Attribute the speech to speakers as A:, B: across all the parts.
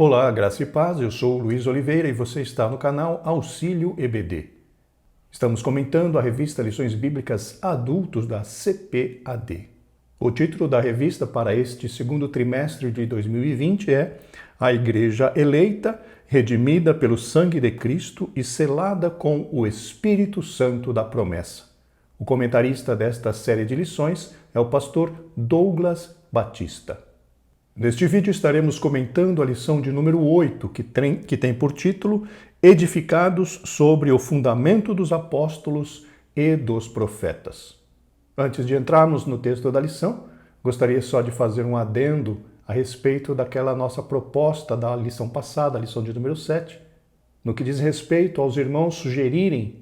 A: Olá, graça e paz, eu sou o Luiz Oliveira e você está no canal Auxílio EBD. Estamos comentando a revista Lições Bíblicas Adultos da CPAD. O título da revista para este segundo trimestre de 2020 é A Igreja Eleita, Redimida pelo Sangue de Cristo e selada com o Espírito Santo da Promessa. O comentarista desta série de lições é o pastor Douglas Batista. Neste vídeo estaremos comentando a lição de número 8, que tem por título Edificados sobre o fundamento dos apóstolos e dos profetas. Antes de entrarmos no texto da lição, gostaria só de fazer um adendo a respeito daquela nossa proposta da lição passada, a lição de número 7, no que diz respeito aos irmãos sugerirem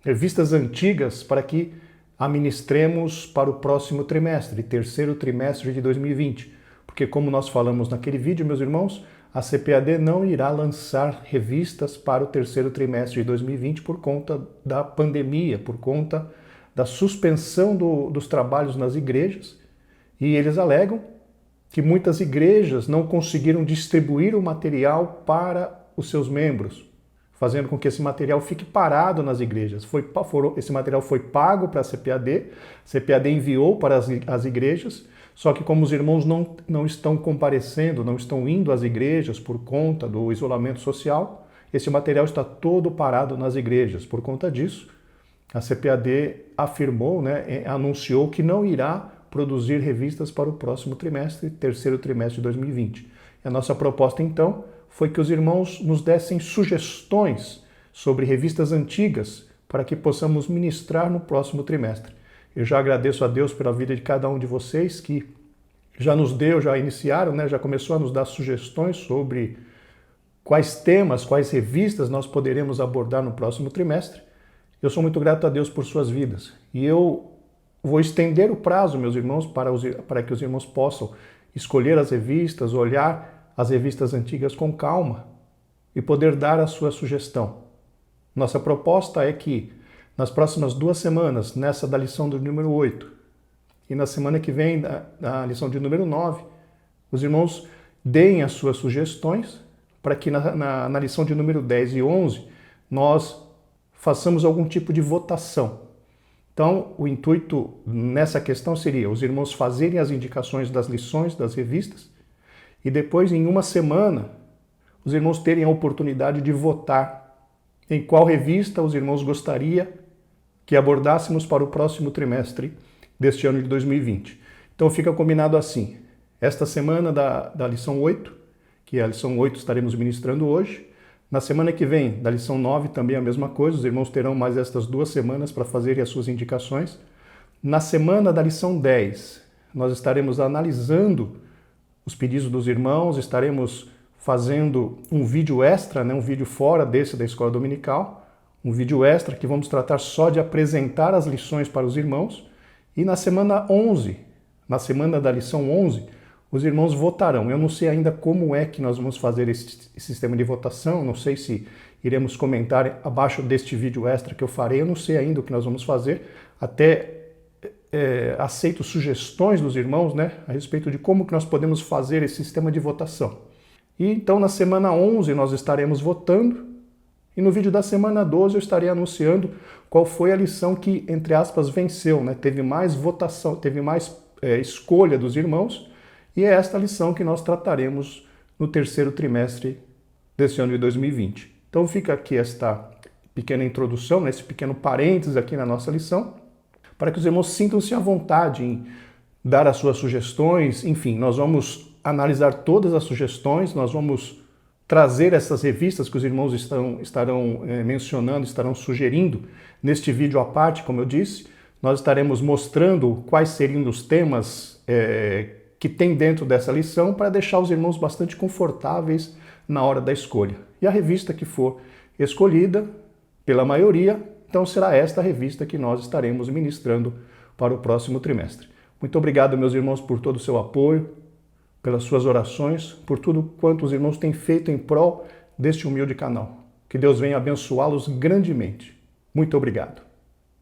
A: revistas antigas para que administremos para o próximo trimestre, terceiro trimestre de 2020. Porque como nós falamos naquele vídeo, meus irmãos, a CPAD não irá lançar revistas para o terceiro trimestre de 2020 por conta da pandemia, por conta da suspensão dos trabalhos nas igrejas. E eles alegam que muitas igrejas não conseguiram distribuir o material para os seus membros, fazendo com que esse material fique parado nas igrejas. Esse material foi pago para a CPAD enviou para as igrejas, só que como os irmãos não estão comparecendo, não estão indo às igrejas por conta do isolamento social, esse material está todo parado nas igrejas. Por conta disso, a CPAD afirmou, anunciou que não irá produzir revistas para o próximo trimestre, terceiro trimestre de 2020. E a nossa proposta, então, foi que os irmãos nos dessem sugestões sobre revistas antigas para que possamos ministrar no próximo trimestre. Eu já agradeço a Deus pela vida de cada um de vocês que já iniciaram, já começou a nos dar sugestões sobre quais temas, quais revistas nós poderemos abordar no próximo trimestre. Eu sou muito grato a Deus por suas vidas. E eu vou estender o prazo, meus irmãos, para que os irmãos possam escolher as revistas, olhar as revistas antigas com calma e poder dar a sua sugestão. Nossa proposta é que nas próximas 2 semanas, nessa da lição do número 8, e na semana que vem, da lição de número 9, os irmãos deem as suas sugestões para que na lição de número 10 e 11 nós façamos algum tipo de votação. Então, o intuito nessa questão seria os irmãos fazerem as indicações das lições, das revistas, e depois, em 1 semana, os irmãos terem a oportunidade de votar em qual revista os irmãos gostariam que abordássemos para o próximo trimestre deste ano de 2020. Então fica combinado assim, esta semana da lição 8, que é a lição 8 estaremos ministrando hoje, na semana que vem, da lição 9, também a mesma coisa, os irmãos terão mais estas 2 semanas para fazerem as suas indicações. Na semana da lição 10, nós estaremos analisando os pedidos dos irmãos, estaremos fazendo um vídeo extra, um vídeo fora desse da escola dominical, um vídeo extra que vamos tratar só de apresentar as lições para os irmãos. E na semana 11, na semana da lição 11, os irmãos votarão. Eu não sei ainda como é que nós vamos fazer esse sistema de votação, não sei se iremos comentar abaixo deste vídeo extra que eu farei, eu não sei ainda o que nós vamos fazer, até aceito sugestões dos irmãos, a respeito de como que nós podemos fazer esse sistema de votação. E então na semana 11 nós estaremos votando, e no vídeo da semana 12 eu estarei anunciando qual foi a lição que, entre aspas, venceu, teve mais votação, teve mais escolha dos irmãos, e é esta lição que nós trataremos no terceiro trimestre desse ano de 2020. Então fica aqui esta pequena introdução, esse pequeno parênteses aqui na nossa lição, para que os irmãos sintam-se à vontade em dar as suas sugestões. Enfim, nós vamos analisar todas as sugestões, nós vamos trazer essas revistas que os irmãos estarão mencionando, estarão sugerindo neste vídeo à parte, como eu disse. Nós estaremos mostrando quais seriam os temas que tem dentro dessa lição para deixar os irmãos bastante confortáveis na hora da escolha. E a revista que for escolhida pela maioria, então será esta revista que nós estaremos ministrando para o próximo trimestre. Muito obrigado, meus irmãos, por todo o seu apoio, pelas suas orações, por tudo quanto os irmãos têm feito em prol deste humilde canal. Que Deus venha abençoá-los grandemente. Muito obrigado.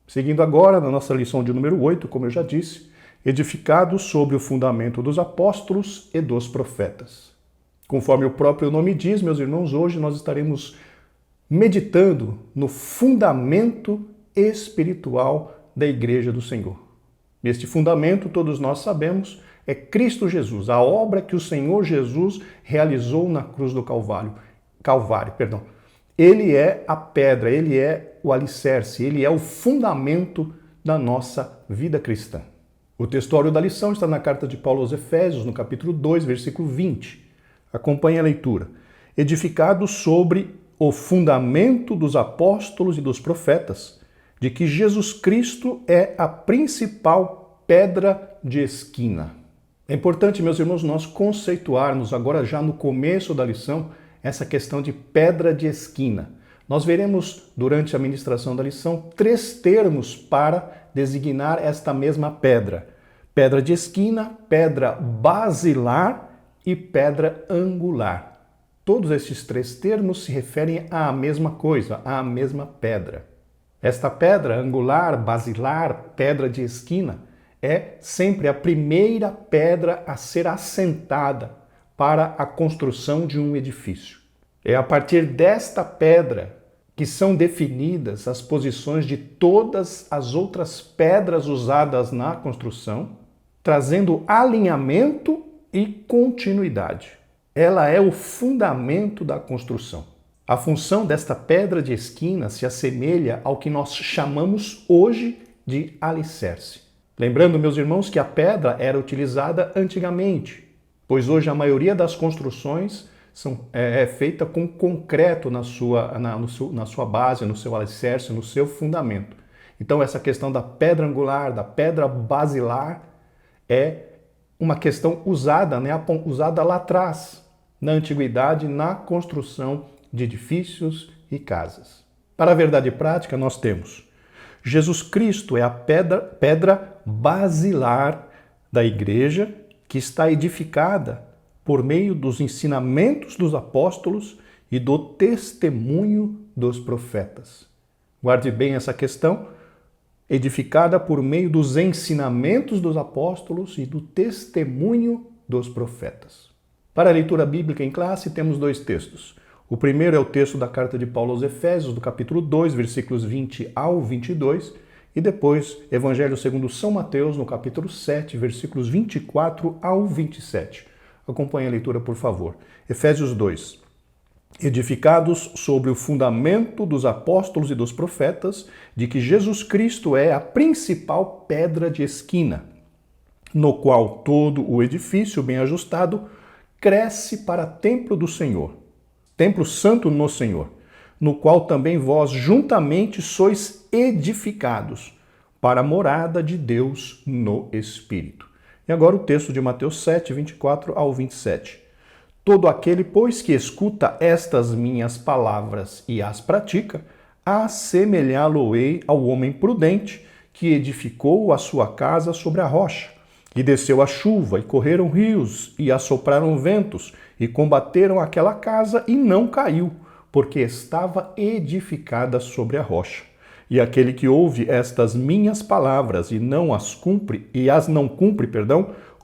A: Seguindo agora na nossa lição de número 8, como eu já disse, edificados sobre o fundamento dos apóstolos e dos profetas. Conforme o próprio nome diz, meus irmãos, hoje nós estaremos meditando no fundamento espiritual da Igreja do Senhor. Este fundamento, todos nós sabemos, é Cristo Jesus, a obra que o Senhor Jesus realizou na cruz do Calvário. Ele é a pedra, ele é o alicerce, ele é o fundamento da nossa vida cristã. O textuário da lição está na carta de Paulo aos Efésios, no capítulo 2, versículo 20. Acompanhe a leitura. Edificados sobre o fundamento dos apóstolos e dos profetas, de que Jesus Cristo é a principal pedra de esquina. É importante, meus irmãos, nós conceituarmos agora já no começo da lição essa questão de pedra de esquina. Nós veremos durante a ministração da lição 3 termos para designar esta mesma pedra. Pedra de esquina, pedra basilar e pedra angular. Todos esses 3 termos se referem à mesma coisa, à mesma pedra. Esta pedra angular, basilar, pedra de esquina, é sempre a primeira pedra a ser assentada para a construção de um edifício. É a partir desta pedra que são definidas as posições de todas as outras pedras usadas na construção, trazendo alinhamento e continuidade. Ela é o fundamento da construção. A função desta pedra de esquina se assemelha ao que nós chamamos hoje de alicerce. Lembrando, meus irmãos, que a pedra era utilizada antigamente, pois hoje a maioria das construções é feita com concreto na sua base, no seu alicerce, no seu fundamento. Então essa questão da pedra angular, da pedra basilar, é uma questão usada lá atrás, na antiguidade, na construção de edifícios e casas. Para a verdade prática, nós temos Jesus Cristo é a pedra basilar da igreja que está edificada por meio dos ensinamentos dos apóstolos e do testemunho dos profetas. Guarde bem essa questão, edificada por meio dos ensinamentos dos apóstolos e do testemunho dos profetas. Para a leitura bíblica em classe, temos 2 textos. O primeiro é o texto da carta de Paulo aos Efésios, do capítulo 2, versículos 20 ao 22, e depois Evangelho segundo São Mateus, no capítulo 7, versículos 24 ao 27. Acompanhe a leitura, por favor. Efésios 2. Edificados sobre o fundamento dos apóstolos e dos profetas, de que Jesus Cristo é a principal pedra de esquina, no qual todo o edifício bem ajustado cresce para templo do Senhor, templo santo no Senhor, no qual também vós juntamente sois edificados para a morada de Deus no Espírito. E agora o texto de Mateus 7, 24 ao 27. Todo aquele, pois, que escuta estas minhas palavras e as pratica, assemelhá-lo-ei ao homem prudente que edificou a sua casa sobre a rocha. E desceu a chuva, e correram rios, e assopraram ventos, e combateram aquela casa, e não caiu, porque estava edificada sobre a rocha. E aquele que ouve estas minhas palavras e as não cumpre,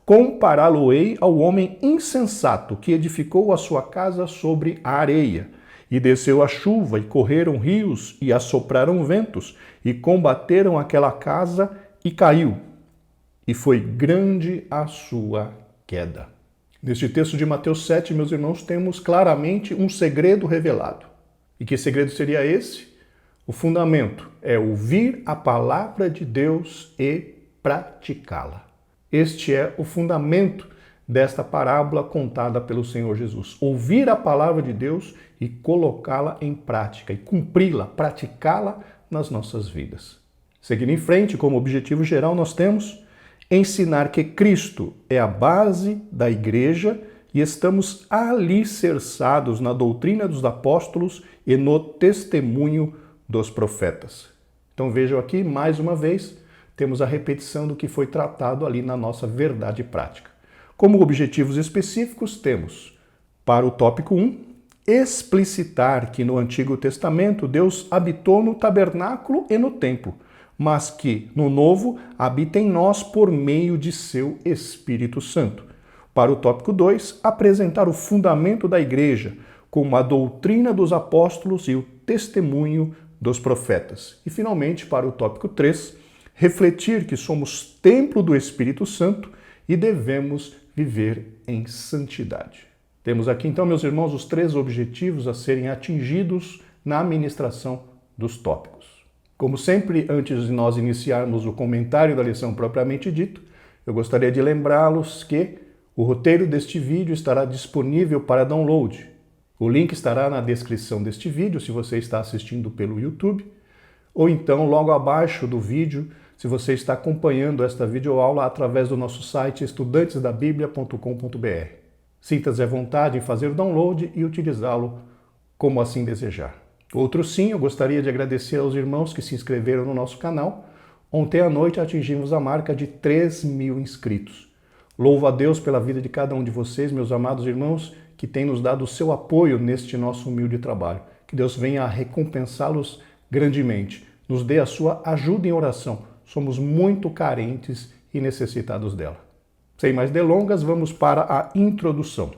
A: compará-lo-ei ao homem insensato que edificou a sua casa sobre a areia. E desceu a chuva, e correram rios, e assopraram ventos, e combateram aquela casa, e caiu. E foi grande a sua queda. Neste texto de Mateus 7, meus irmãos, temos claramente um segredo revelado. E que segredo seria esse? O fundamento é ouvir a palavra de Deus e praticá-la. Este é o fundamento desta parábola contada pelo Senhor Jesus. Ouvir a palavra de Deus e colocá-la em prática, e cumpri-la, praticá-la nas nossas vidas. Seguindo em frente, como objetivo geral, nós temos ensinar que Cristo é a base da igreja e estamos alicerçados na doutrina dos apóstolos e no testemunho dos profetas. Então vejam aqui, mais uma vez, temos a repetição do que foi tratado ali na nossa verdade prática. Como objetivos específicos, temos, para o tópico 1, explicitar que no Antigo Testamento Deus habitou no tabernáculo e no templo, mas que, no Novo, habita em nós por meio de seu Espírito Santo. Para o tópico 2, apresentar o fundamento da igreja, como a doutrina dos apóstolos e o testemunho dos profetas. E, finalmente, para o tópico 3, refletir que somos templo do Espírito Santo e devemos viver em santidade. Temos aqui, então, meus irmãos, os 3 objetivos a serem atingidos na ministração dos tópicos. Como sempre, antes de nós iniciarmos o comentário da lição propriamente dito, eu gostaria de lembrá-los que o roteiro deste vídeo estará disponível para download. O link estará na descrição deste vídeo, se você está assistindo pelo YouTube, ou então logo abaixo do vídeo, se você está acompanhando esta videoaula através do nosso site estudantesdabiblia.com.br. Sinta-se à vontade em fazer o download e utilizá-lo como assim desejar. Outro sim, eu gostaria de agradecer aos irmãos que se inscreveram no nosso canal. Ontem à noite atingimos a marca de 3.000 inscritos. Louvo a Deus pela vida de cada um de vocês, meus amados irmãos, que têm nos dado o seu apoio neste nosso humilde trabalho. Que Deus venha a recompensá-los grandemente. Nos dê a sua ajuda em oração. Somos muito carentes e necessitados dela. Sem mais delongas, vamos para a introdução.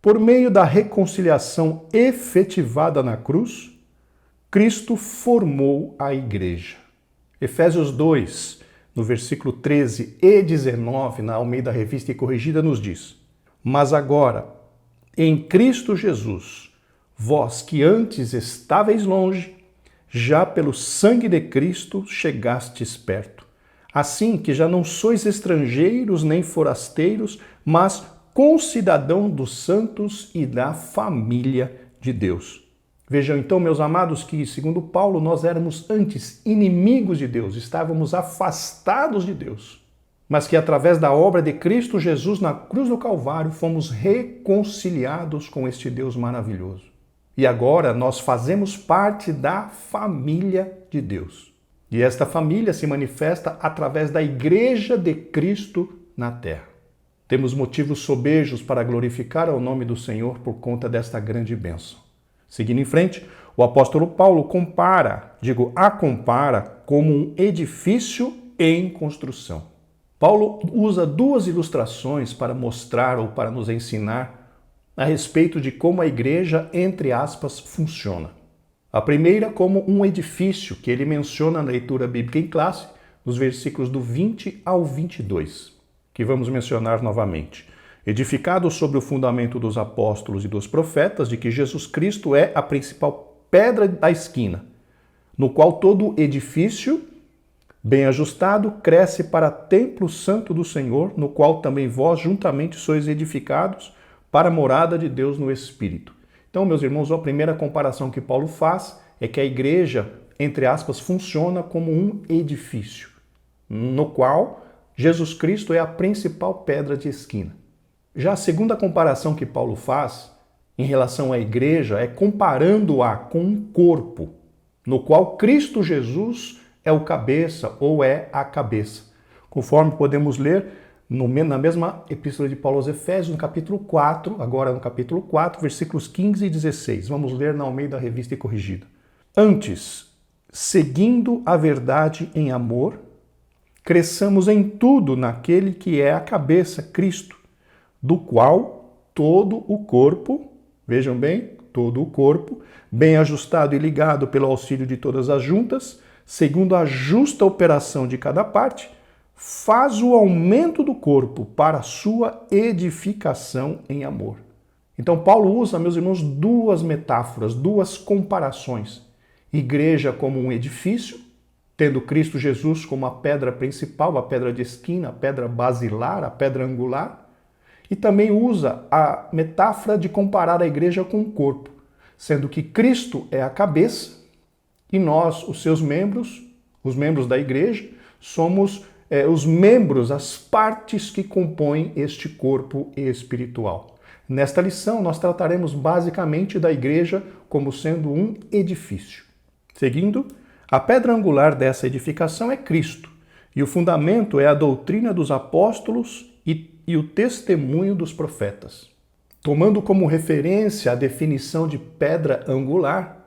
A: Por meio da reconciliação efetivada na cruz, Cristo formou a igreja. Efésios 2, no versículo 13 e 19, na Almeida Revista e Corrigida, nos diz: Mas agora, em Cristo Jesus, vós que antes estáveis longe, já pelo sangue de Cristo chegastes perto. Assim que já não sois estrangeiros nem forasteiros, mas concidadão dos santos e da família de Deus. Vejam então, meus amados, que, segundo Paulo, nós éramos antes inimigos de Deus, estávamos afastados de Deus, mas que através da obra de Cristo Jesus na cruz do Calvário fomos reconciliados com este Deus maravilhoso. E agora nós fazemos parte da família de Deus. E esta família se manifesta através da Igreja de Cristo na terra. Temos motivos sobejos para glorificar ao nome do Senhor por conta desta grande bênção. Seguindo em frente, o apóstolo Paulo compara como um edifício em construção. Paulo usa 2 ilustrações para mostrar ou para nos ensinar a respeito de como a igreja, entre aspas, funciona. A primeira como um edifício, que ele menciona na leitura bíblica em classe, nos versículos do 20 ao 22, que vamos mencionar novamente. Edificado sobre o fundamento dos apóstolos e dos profetas, de que Jesus Cristo é a principal pedra da esquina, no qual todo edifício, bem ajustado, cresce para templo santo do Senhor, no qual também vós juntamente sois edificados para a morada de Deus no Espírito. Então, meus irmãos, a primeira comparação que Paulo faz é que a igreja, entre aspas, funciona como um edifício, no qual Jesus Cristo é a principal pedra de esquina. Já a segunda comparação que Paulo faz em relação à igreja é comparando-a com um corpo, no qual Cristo Jesus é o cabeça ou é a cabeça. Conforme podemos ler na mesma epístola de Paulo aos Efésios, no capítulo 4, agora no capítulo 4, versículos 15 e 16. Vamos ler na Almeida Revista e Corrigida. Antes, seguindo a verdade em amor, cresçamos em tudo naquele que é a cabeça, Cristo, do qual todo o corpo, vejam bem, todo o corpo, bem ajustado e ligado pelo auxílio de todas as juntas, segundo a justa operação de cada parte, faz o aumento do corpo para a sua edificação em amor. Então Paulo usa, meus irmãos, 2 metáforas, 2 comparações. Igreja como um edifício, tendo Cristo Jesus como a pedra principal, a pedra de esquina, a pedra basilar, a pedra angular, e também usa a metáfora de comparar a igreja com o corpo, sendo que Cristo é a cabeça e nós, os seus membros, os membros da igreja, somos os membros, as partes que compõem este corpo espiritual. Nesta lição, nós trataremos basicamente da igreja como sendo um edifício. Seguindo, a pedra angular dessa edificação é Cristo, e o fundamento é a doutrina dos apóstolos e o testemunho dos profetas. Tomando como referência a definição de pedra angular,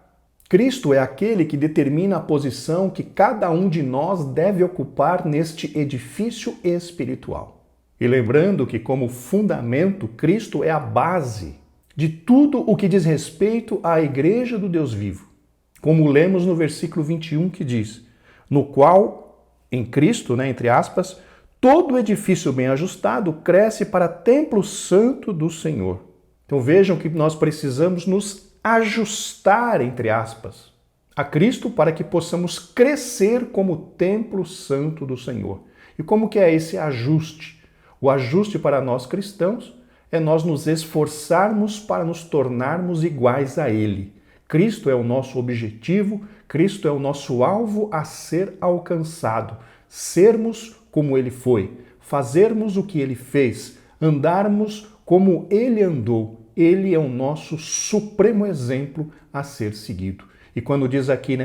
A: Cristo é aquele que determina a posição que cada um de nós deve ocupar neste edifício espiritual. E lembrando que, como fundamento, Cristo é a base de tudo o que diz respeito à igreja do Deus vivo. Como lemos no versículo 21 que diz, no qual, em Cristo, entre aspas, todo edifício bem ajustado cresce para templo santo do Senhor. Então vejam que nós precisamos nos ajustar, entre aspas, a Cristo para que possamos crescer como templo santo do Senhor. E como que é esse ajuste? O ajuste para nós cristãos é nós nos esforçarmos para nos tornarmos iguais a Ele. Cristo é o nosso objetivo, Cristo é o nosso alvo a ser alcançado. Sermos como Ele foi, fazermos o que Ele fez, andarmos como Ele andou. Ele é o nosso supremo exemplo a ser seguido. E quando diz aqui,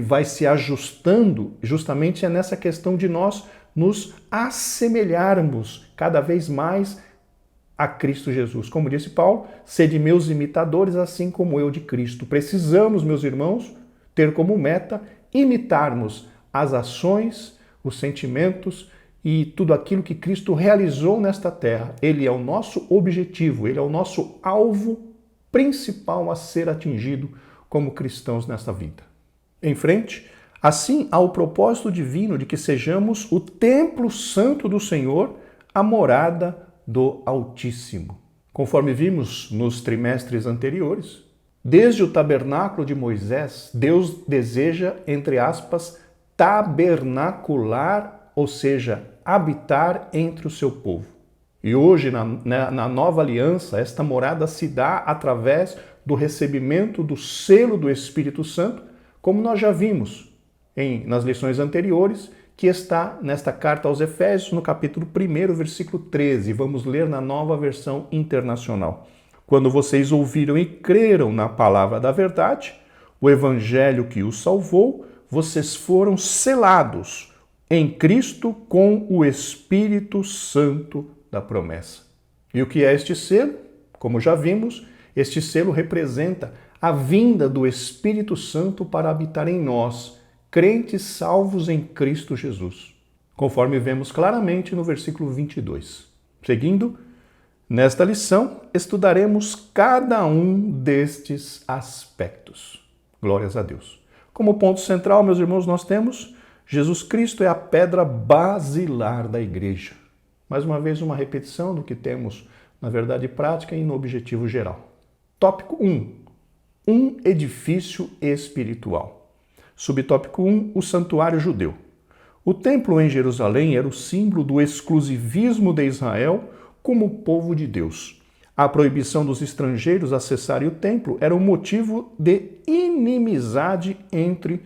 A: vai se ajustando, justamente é nessa questão de nós nos assemelharmos cada vez mais a Cristo Jesus. Como disse Paulo, sede meus imitadores, assim como eu de Cristo. Precisamos, meus irmãos, ter como meta imitarmos as ações, os sentimentos e tudo aquilo que Cristo realizou nesta terra. Ele é o nosso objetivo, ele é o nosso alvo principal a ser atingido como cristãos nesta vida. Em frente, assim há o propósito divino de que sejamos o templo santo do Senhor, a morada do Altíssimo. Conforme vimos nos trimestres anteriores, desde o tabernáculo de Moisés, Deus deseja, entre aspas, tabernacular, ou seja, habitar entre o seu povo. E hoje, na nova aliança, esta morada se dá através do recebimento do selo do Espírito Santo, como nós já vimos nas lições anteriores, que está nesta carta aos Efésios, no capítulo 1, versículo 13. Vamos ler na nova versão internacional. Quando vocês ouviram e creram na palavra da verdade, o evangelho que os salvou, vocês foram selados em Cristo com o Espírito Santo da promessa. E o que é este selo? Como já vimos, este selo representa a vinda do Espírito Santo para habitar em nós, crentes salvos em Cristo Jesus, conforme vemos claramente no versículo 22. Seguindo, nesta lição, estudaremos cada um destes aspectos. Glórias a Deus. Como ponto central, meus irmãos, nós temos Jesus Cristo é a pedra basilar da igreja. Mais uma vez, uma repetição do que temos na verdade prática e no objetivo geral. Tópico 1. Um edifício espiritual. Subtópico 1. O santuário judeu. O templo em Jerusalém era o símbolo do exclusivismo de Israel como povo de Deus. A proibição dos estrangeiros acessarem o templo era um motivo de inimizade entre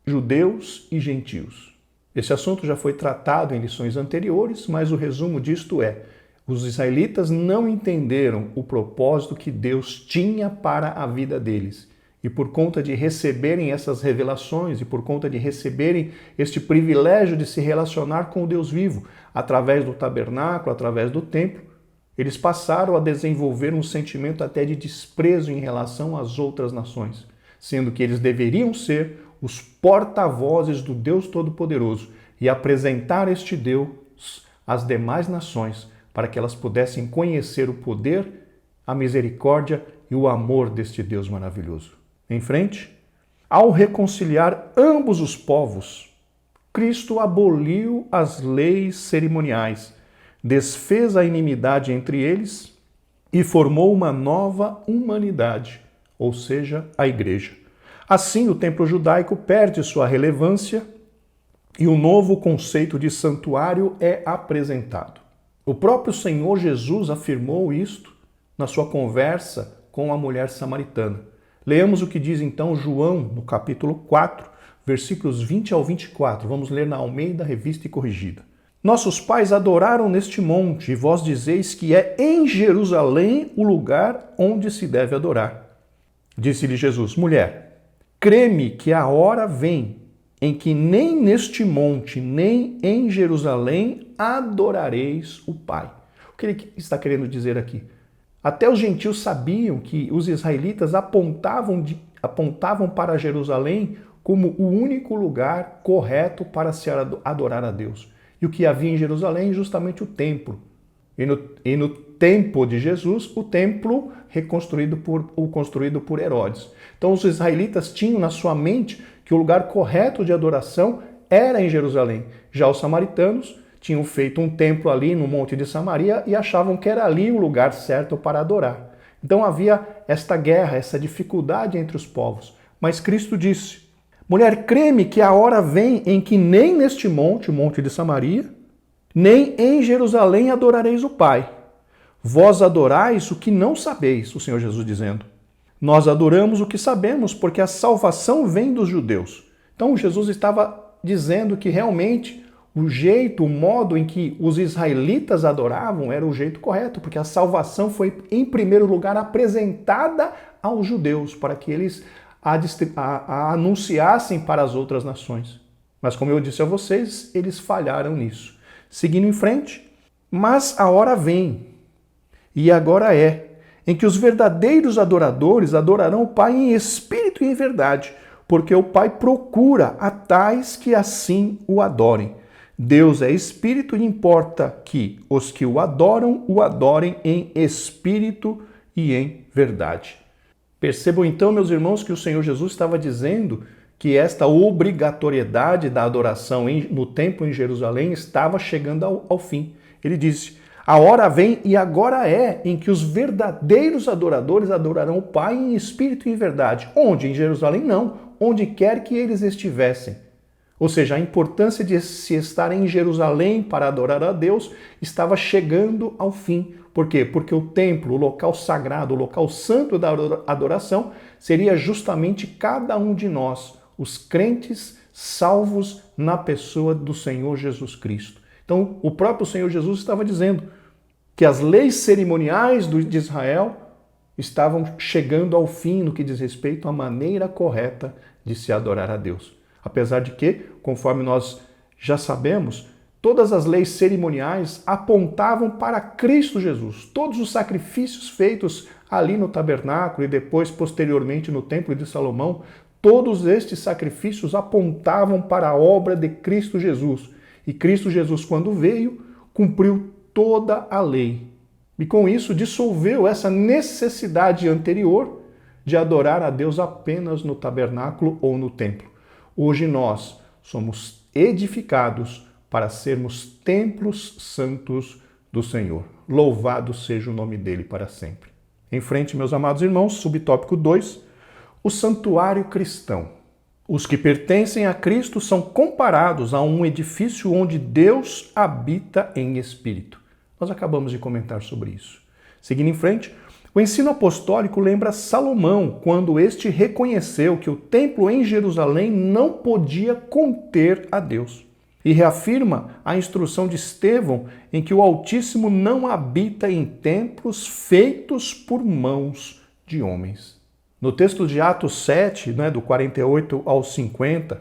A: judeus e gentios. Esse assunto já foi tratado em lições anteriores, mas o resumo disto é: os israelitas não entenderam o propósito que Deus tinha para a vida deles. E por conta de receberem essas revelações e por conta de receberem este privilégio de se relacionar com o Deus vivo, através do tabernáculo, através do templo, eles passaram a desenvolver um sentimento até de desprezo em relação às outras nações, sendo que eles deveriam ser os porta-vozes do Deus Todo-Poderoso e apresentar este Deus às demais nações, para que elas pudessem conhecer o poder, a misericórdia e o amor deste Deus maravilhoso. Em frente, ao reconciliar ambos os povos, Cristo aboliu as leis cerimoniais, desfez a inimidade entre eles e formou uma nova humanidade, ou seja, a igreja. Assim, o templo judaico perde sua relevância e um novo conceito de santuário é apresentado. O próprio Senhor Jesus afirmou isto na sua conversa com a mulher samaritana. Leamos o que diz então João no capítulo 4, versículos 20 ao 24. Vamos ler na Almeida, Revista e Corrigida. Nossos pais adoraram neste monte, e vós dizeis que é em Jerusalém o lugar onde se deve adorar. Disse-lhe Jesus: mulher, crê-me que a hora vem em que nem neste monte, nem em Jerusalém adorareis o Pai. O que ele está querendo dizer aqui? Até os gentios sabiam que os israelitas apontavam para Jerusalém como o único lugar correto para se adorar a Deus. E o que havia em Jerusalém? Justamente o templo. E no tempo de Jesus, o templo construído por Herodes. Então os israelitas tinham na sua mente que o lugar correto de adoração era em Jerusalém. Já os samaritanos tinham feito um templo ali no Monte de Samaria e achavam que era ali o lugar certo para adorar. Então havia esta guerra, essa dificuldade entre os povos. Mas Cristo disse: mulher, crê-me que a hora vem em que nem neste monte, o Monte de Samaria, nem em Jerusalém adorareis o Pai. Vós adorais o que não sabeis, o Senhor Jesus dizendo. Nós adoramos o que sabemos, porque a salvação vem dos judeus. Então Jesus estava dizendo que realmente o jeito, o modo em que os israelitas adoravam era o jeito correto, porque a salvação foi, em primeiro lugar, apresentada aos judeus, para que eles a anunciassem para as outras nações. Mas, como eu disse a vocês, eles falharam nisso. Seguindo em frente, mas a hora vem, e agora é, em que os verdadeiros adoradores adorarão o Pai em espírito e em verdade, porque o Pai procura a tais que assim o adorem. Deus é espírito e importa que os que o adorem em espírito e em verdade. Percebam então, meus irmãos, que o Senhor Jesus estava dizendo que esta obrigatoriedade da adoração no templo em Jerusalém estava chegando ao fim. Ele disse: a hora vem e agora é em que os verdadeiros adoradores adorarão o Pai em espírito e em verdade. Onde? Em Jerusalém? Não. Onde quer que eles estivessem. Ou seja, a importância de se estar em Jerusalém para adorar a Deus estava chegando ao fim. Por quê? Porque o templo, o local sagrado, o local santo da adoração, seria justamente cada um de nós, os crentes salvos na pessoa do Senhor Jesus Cristo. Então, o próprio Senhor Jesus estava dizendo que as leis cerimoniais de Israel estavam chegando ao fim no que diz respeito à maneira correta de se adorar a Deus. Apesar de que, conforme nós já sabemos, todas as leis cerimoniais apontavam para Cristo Jesus. Todos os sacrifícios feitos ali no tabernáculo e depois, posteriormente, no Templo de Salomão, todos estes sacrifícios apontavam para a obra de Cristo Jesus. E Cristo Jesus, quando veio, cumpriu toda a lei. E com isso dissolveu essa necessidade anterior de adorar a Deus apenas no tabernáculo ou no templo. Hoje nós somos edificados para sermos templos santos do Senhor. Louvado seja o nome dele para sempre. Em frente, meus amados irmãos, subtópico 2, o santuário cristão. Os que pertencem a Cristo são comparados a um edifício onde Deus habita em espírito. Nós acabamos de comentar sobre isso. Seguindo em frente, o ensino apostólico lembra Salomão, quando este reconheceu que o templo em Jerusalém não podia conter a Deus. E reafirma a instrução de Estevão em que o Altíssimo não habita em templos feitos por mãos de homens. No texto de Atos 7, do 48 ao 50,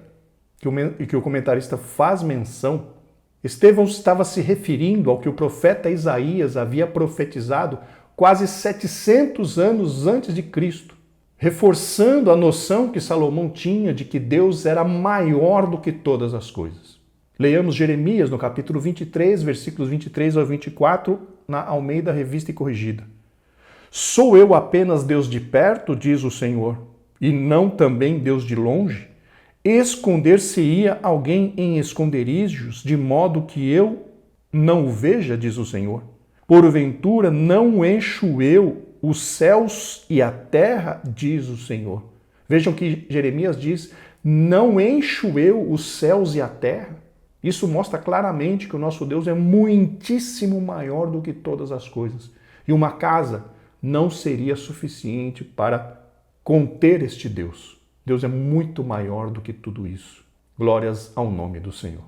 A: que o comentarista faz menção, Estevão estava se referindo ao que o profeta Isaías havia profetizado quase 700 anos antes de Cristo, reforçando a noção que Salomão tinha de que Deus era maior do que todas as coisas. Leiamos Jeremias no capítulo 23, versículos 23 ao 24, na Almeida Revista e Corrigida. Sou eu apenas Deus de perto, diz o Senhor, e não também Deus de longe? Esconder-se-ia alguém em esconderijos, de modo que eu não o veja, diz o Senhor? Porventura não encho eu os céus e a terra, diz o Senhor. Vejam que Jeremias diz, não encho eu os céus e a terra. Isso mostra claramente que o nosso Deus é muitíssimo maior do que todas as coisas. E uma casa não seria suficiente para conter este Deus. Deus é muito maior do que tudo isso. Glórias ao nome do Senhor.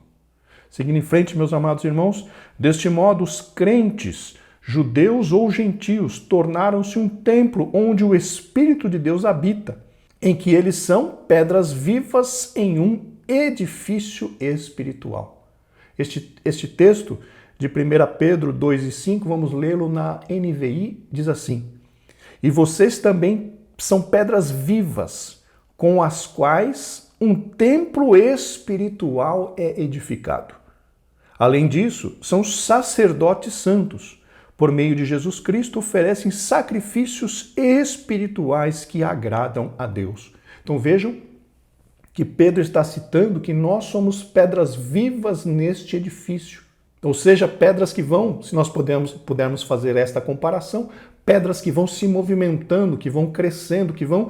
A: Seguindo em frente, meus amados irmãos, deste modo os crentes, judeus ou gentios, tornaram-se um templo onde o Espírito de Deus habita, em que eles são pedras vivas em um edifício espiritual. Este texto de 1 Pedro 2:5, vamos lê-lo na NVI, diz assim: E vocês também são pedras vivas, com as quais um templo espiritual é edificado. Além disso, são sacerdotes santos, por meio de Jesus Cristo, oferecem sacrifícios espirituais que agradam a Deus. Então vejam que Pedro está citando que nós somos pedras vivas neste edifício. Ou seja, pedras que vão, se nós pudermos fazer esta comparação, pedras que vão se movimentando, que vão crescendo, que vão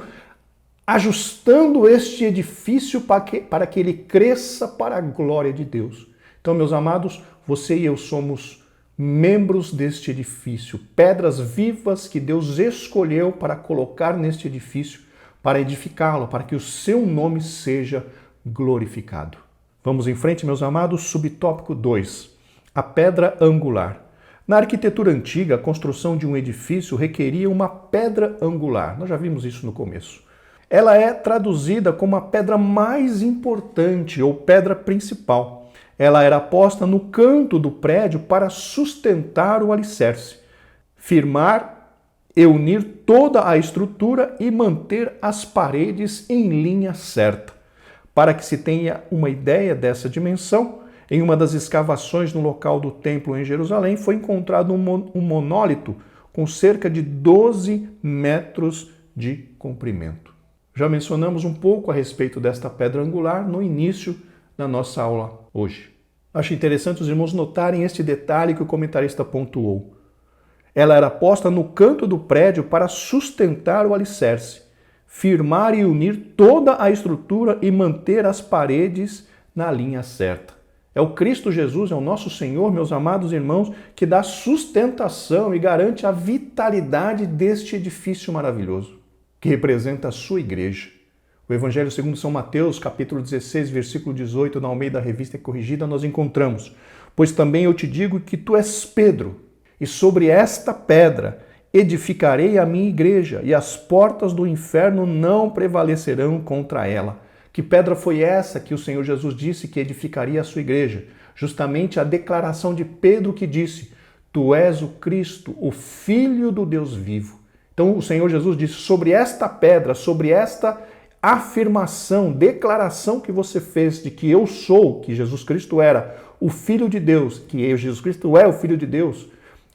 A: ajustando este edifício para que ele cresça para a glória de Deus. Então, meus amados, você e eu somos membros deste edifício, pedras vivas que Deus escolheu para colocar neste edifício, para edificá-lo, para que o seu nome seja glorificado. Vamos em frente, meus amados, subtópico 2, a pedra angular. Na arquitetura antiga, a construção de um edifício requeria uma pedra angular. Nós já vimos isso no começo. Ela é traduzida como a pedra mais importante ou pedra principal. Ela era posta no canto do prédio para sustentar o alicerce, firmar e unir toda a estrutura e manter as paredes em linha certa. Para que se tenha uma ideia dessa dimensão, em uma das escavações no local do templo em Jerusalém foi encontrado um monólito com cerca de 12 metros de comprimento. Já mencionamos um pouco a respeito desta pedra angular no início da nossa aula hoje. Acho interessante os irmãos notarem este detalhe que o comentarista pontuou. Ela era posta no canto do prédio para sustentar o alicerce, firmar e unir toda a estrutura e manter as paredes na linha certa. É o Cristo Jesus, é o nosso Senhor, meus amados irmãos, que dá sustentação e garante a vitalidade deste edifício maravilhoso, que representa a sua igreja. O Evangelho segundo São Mateus, capítulo 16, versículo 18, na Almeida Revista Corrigida, nós encontramos: pois também eu te digo que tu és Pedro, e sobre esta pedra edificarei a minha igreja, e as portas do inferno não prevalecerão contra ela. Que pedra foi essa que o Senhor Jesus disse que edificaria a sua igreja? Justamente a declaração de Pedro que disse: tu és o Cristo, o Filho do Deus vivo. Então o Senhor Jesus disse: sobre esta pedra, sobre esta afirmação, declaração que você fez de que eu sou, que Jesus Cristo era o Filho de Deus, que Jesus Cristo é o Filho de Deus,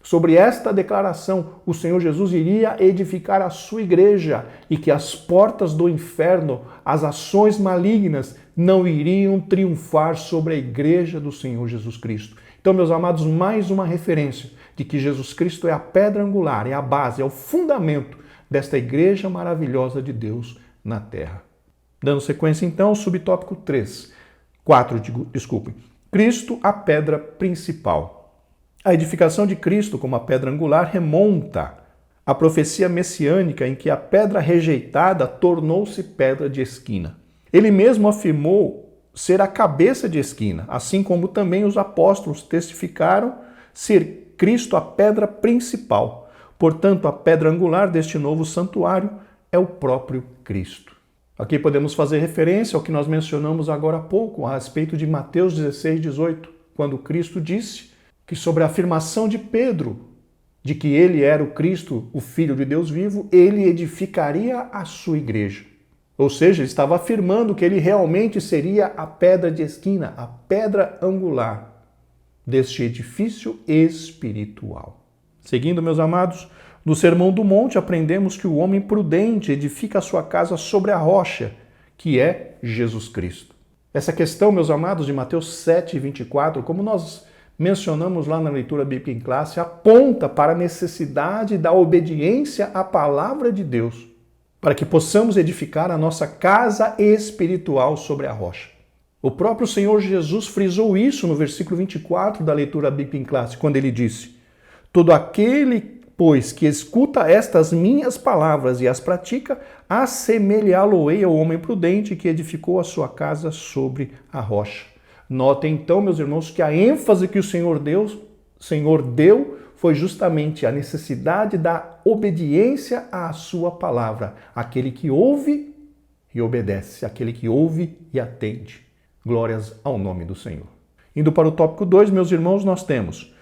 A: sobre esta declaração, o Senhor Jesus iria edificar a sua igreja e que as portas do inferno, as ações malignas, não iriam triunfar sobre a igreja do Senhor Jesus Cristo. Então, meus amados, mais uma referência de que Jesus Cristo é a pedra angular, é a base, é o fundamento desta igreja maravilhosa de Deus na terra. Dando sequência, então, ao subtópico 4, Cristo, a pedra principal. A edificação de Cristo como a pedra angular remonta à profecia messiânica em que a pedra rejeitada tornou-se pedra de esquina. Ele mesmo afirmou ser a cabeça de esquina, assim como também os apóstolos testificaram ser Cristo a pedra principal. Portanto, a pedra angular deste novo santuário é o próprio Cristo. Aqui podemos fazer referência ao que nós mencionamos agora há pouco, a respeito de Mateus 16, 18, quando Cristo disse que sobre a afirmação de Pedro, de que ele era o Cristo, o Filho de Deus vivo, ele edificaria a sua igreja. Ou seja, ele estava afirmando que ele realmente seria a pedra de esquina, a pedra angular deste edifício espiritual. Seguindo, meus amados, no Sermão do Monte aprendemos que o homem prudente edifica a sua casa sobre a rocha, que é Jesus Cristo. Essa questão, meus amados, de Mateus 7, 24, como nós mencionamos lá na leitura bíblica em classe, aponta para a necessidade da obediência à palavra de Deus, para que possamos edificar a nossa casa espiritual sobre a rocha. O próprio Senhor Jesus frisou isso no versículo 24 da leitura bíblica em classe, quando ele disse: todo aquele, pois, que escuta estas minhas palavras e as pratica, assemelhá-lo-ei ao homem prudente que edificou a sua casa sobre a rocha. Notem então, meus irmãos, que a ênfase que o Senhor deu foi justamente a necessidade da obediência à sua palavra. Aquele que ouve e obedece, aquele que ouve e atende. Glórias ao nome do Senhor. Indo para o tópico 2, meus irmãos, nós temos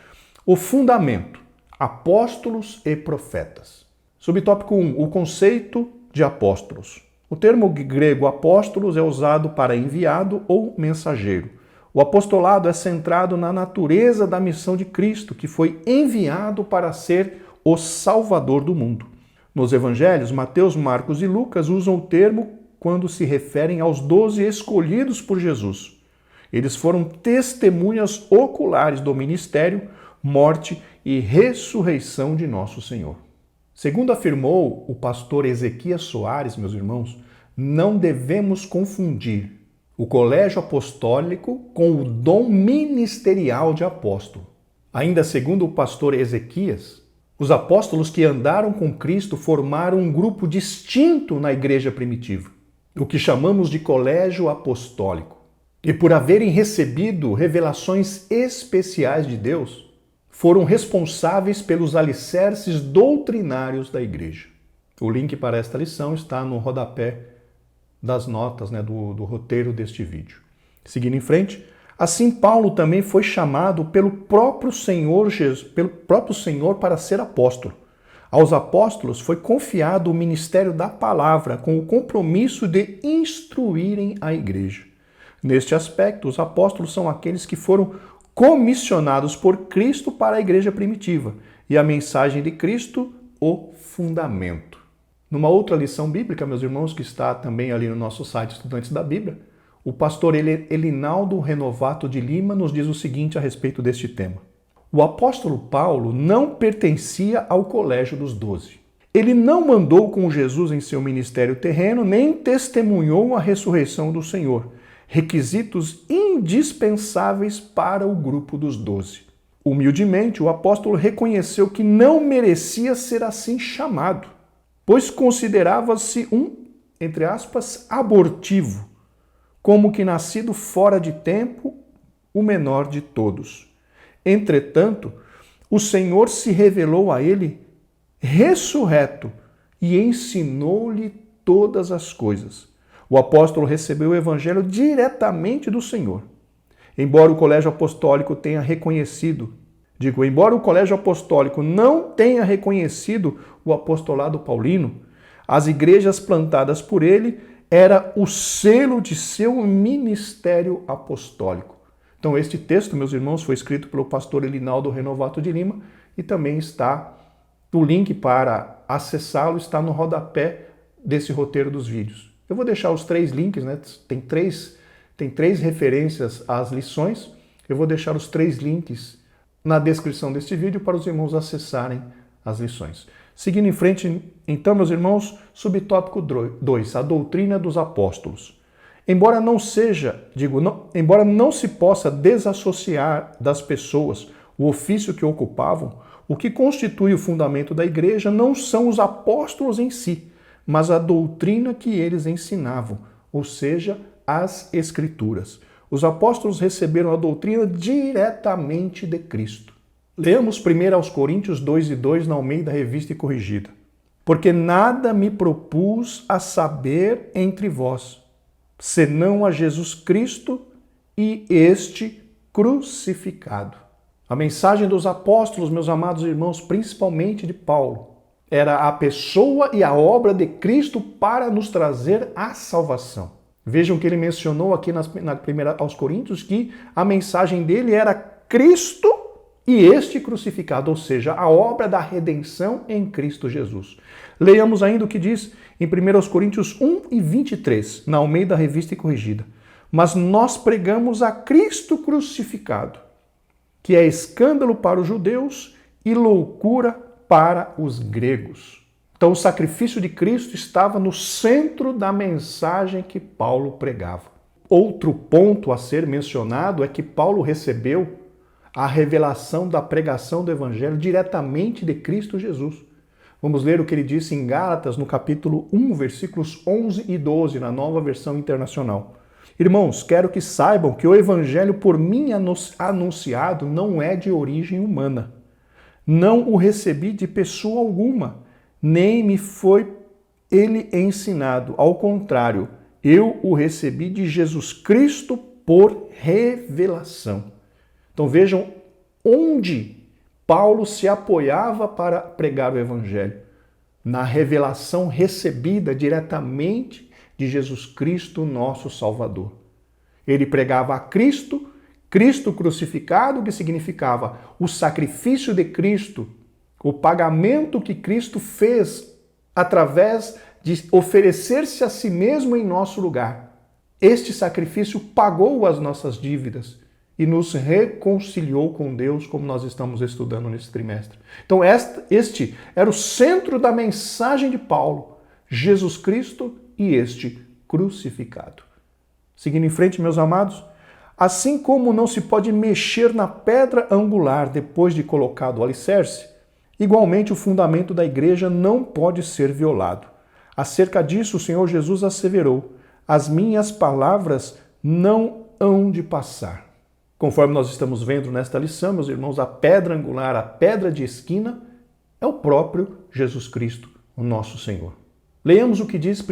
A: o fundamento, apóstolos e profetas. Subtópico 1, o conceito de apóstolos. O termo grego apóstolos é usado para enviado ou mensageiro. O apostolado é centrado na natureza da missão de Cristo, que foi enviado para ser o Salvador do mundo. Nos evangelhos, Mateus, Marcos e Lucas usam o termo quando se referem aos 12 escolhidos por Jesus. Eles foram testemunhas oculares do ministério, morte e ressurreição de nosso Senhor. Segundo afirmou o pastor Ezequias Soares, meus irmãos, não devemos confundir o colégio apostólico com o dom ministerial de apóstolo. Ainda segundo o pastor Ezequias, os apóstolos que andaram com Cristo formaram um grupo distinto na igreja primitiva, o que chamamos de colégio apostólico. E por haverem recebido revelações especiais de Deus, foram responsáveis pelos alicerces doutrinários da igreja. O link para esta lição está no rodapé das notas, do roteiro deste vídeo. Seguindo em frente, assim Paulo também foi chamado pelo próprio Senhor para ser apóstolo. Aos apóstolos foi confiado o ministério da palavra com o compromisso de instruírem a igreja. Neste aspecto, os apóstolos são aqueles que foram comissionados por Cristo para a igreja primitiva e a mensagem de Cristo, o fundamento. Numa outra lição bíblica, meus irmãos, que está também ali no nosso site Estudantes da Bíblia, o pastor Elinaldo Renovato de Lima nos diz o seguinte a respeito deste tema. O apóstolo Paulo não pertencia ao colégio dos 12. Ele não mandou com Jesus em seu ministério terreno, nem testemunhou a ressurreição do Senhor, requisitos indispensáveis para o grupo dos 12. Humildemente, o apóstolo reconheceu que não merecia ser assim chamado, pois considerava-se entre aspas, abortivo, como que nascido fora de tempo, o menor de todos. Entretanto, o Senhor se revelou a ele ressurreto e ensinou-lhe todas as coisas. O apóstolo recebeu o evangelho diretamente do Senhor. Embora o colégio apostólico não tenha reconhecido o apostolado paulino, as igrejas plantadas por ele era o selo de seu ministério apostólico. Então este texto, meus irmãos, foi escrito pelo pastor Elinaldo Renovato de Lima e também está, o link para acessá-lo está no rodapé desse roteiro dos vídeos. Eu vou deixar os 3 links, Tem três referências às lições. Eu vou deixar os 3 links na descrição deste vídeo para os irmãos acessarem as lições. Seguindo em frente, então, meus irmãos, subtópico 2, a doutrina dos apóstolos. Embora não se possa desassociar das pessoas o ofício que ocupavam, o que constitui o fundamento da igreja não são os apóstolos em si, mas a doutrina que eles ensinavam, ou seja, as Escrituras. Os apóstolos receberam a doutrina diretamente de Cristo. Leamos primeiro aos Coríntios 2:2 na Almeida Revista e Corrigida. Porque nada me propus a saber entre vós, senão a Jesus Cristo e este crucificado. A mensagem dos apóstolos, meus amados irmãos, principalmente de Paulo, era a pessoa e a obra de Cristo para nos trazer a salvação. Vejam que ele mencionou aqui na primeira aos Coríntios que a mensagem dele era Cristo e este crucificado, ou seja, a obra da redenção em Cristo Jesus. Leiamos ainda o que diz em 1 Coríntios 1:23, na Almeida Revista e Corrigida. Mas nós pregamos a Cristo crucificado, que é escândalo para os judeus e loucura para os gregos. Então o sacrifício de Cristo estava no centro da mensagem que Paulo pregava. Outro ponto a ser mencionado é que Paulo recebeu a revelação da pregação do Evangelho diretamente de Cristo Jesus. Vamos ler o que ele disse em Gálatas, no capítulo 1, versículos 11 e 12, na Nova Versão Internacional. Irmãos, quero que saibam que o Evangelho por mim anunciado não é de origem humana. Não o recebi de pessoa alguma, nem me foi ele ensinado. Ao contrário, eu o recebi de Jesus Cristo por revelação. Então vejam onde Paulo se apoiava para pregar o Evangelho. Na revelação recebida diretamente de Jesus Cristo, nosso Salvador. Ele pregava a Cristo Cristo crucificado, que significava o sacrifício de Cristo, o pagamento que Cristo fez através de oferecer-se a si mesmo em nosso lugar. Este sacrifício pagou as nossas dívidas e nos reconciliou com Deus, como nós estamos estudando nesse trimestre. Então este era o centro da mensagem de Paulo, Jesus Cristo e este crucificado. Seguindo em frente, meus amados, assim como não se pode mexer na pedra angular depois de colocado o alicerce, igualmente o fundamento da igreja não pode ser violado. Acerca disso, o Senhor Jesus asseverou: as minhas palavras não hão de passar. Conforme nós estamos vendo nesta lição, meus irmãos, a pedra angular, a pedra de esquina, é o próprio Jesus Cristo, o nosso Senhor. Leamos o que diz 1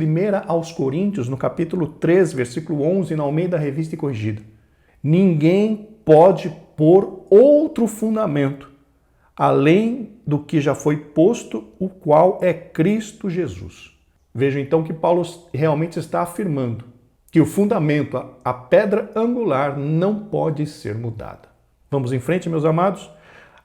A: aos Coríntios, no capítulo 3, versículo 11, na Almeida Revista e Corrigida. Ninguém pode pôr outro fundamento, além do que já foi posto, o qual é Cristo Jesus. Veja então que Paulo realmente está afirmando que o fundamento, a pedra angular, não pode ser mudada. Vamos em frente, meus amados?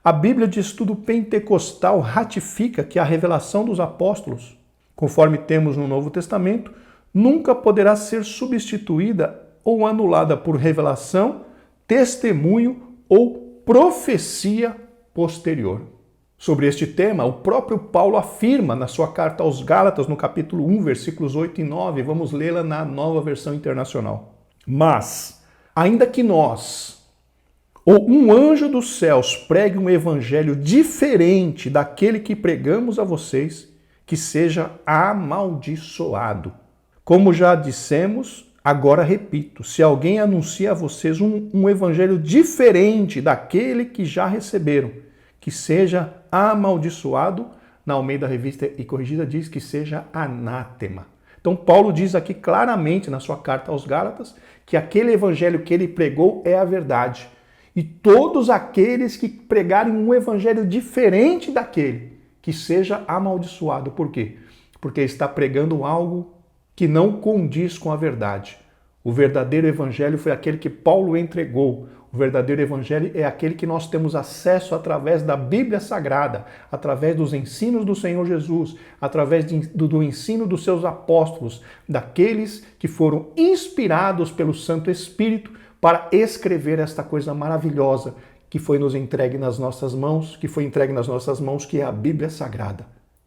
A: A Bíblia de Estudo Pentecostal ratifica que a revelação dos apóstolos, conforme temos no Novo Testamento, nunca poderá ser substituída ou anulada por revelação, testemunho ou profecia posterior. Sobre este tema, o próprio Paulo afirma na sua carta aos Gálatas, no capítulo 1, versículos 8 e 9, vamos lê-la na Nova Versão Internacional. Mas, ainda que nós, ou um anjo dos céus, pregue um evangelho diferente daquele que pregamos a vocês, que seja amaldiçoado. Como já dissemos, agora repito, se alguém anuncia a vocês um evangelho diferente daquele que já receberam, que seja amaldiçoado, na Almeida Revista e Corrigida diz que seja anátema. Então Paulo diz aqui claramente na sua carta aos Gálatas que aquele evangelho que ele pregou é a verdade. E todos aqueles que pregarem um evangelho diferente daquele, que seja amaldiçoado. Por quê? Porque está pregando algo que não condiz com a verdade. O verdadeiro evangelho foi aquele que Paulo entregou. O verdadeiro evangelho é aquele que nós temos acesso através da Bíblia Sagrada, através dos ensinos do Senhor Jesus, através do ensino dos seus apóstolos, daqueles que foram inspirados pelo Santo Espírito para escrever esta coisa maravilhosa que foi nos entregue nas nossas mãos, que é a Bíblia Sagrada.